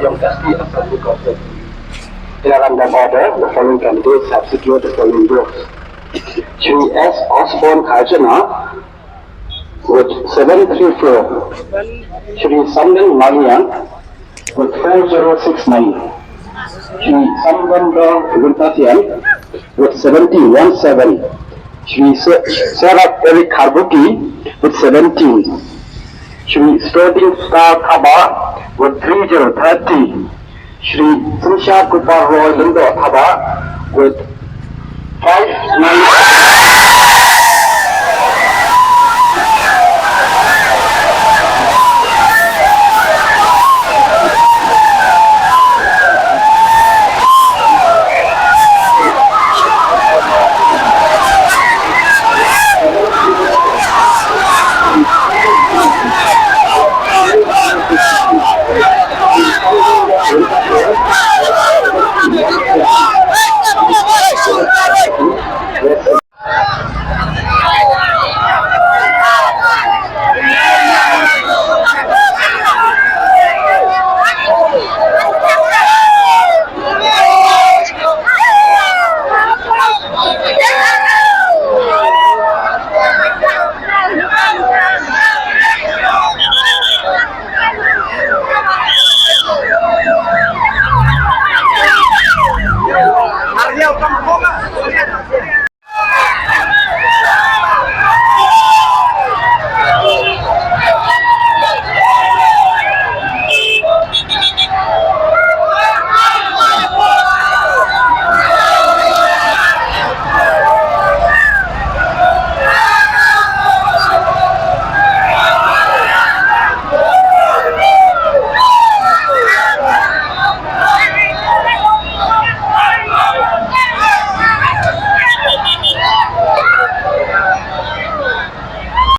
yang pasti akan dikonsep. In a random order, the following candidates have secured the following votes. Shri S. Osborne Kajana with 734. Shri Samdan Malian with 4069. Shri Sambanda Guntatian with 7017. Shri Sarah Eric Harbuki with 17. Shri Sterling Star Thaba with 3030. Shri Sunsha Kupar Roy Lindo Thaba with 596.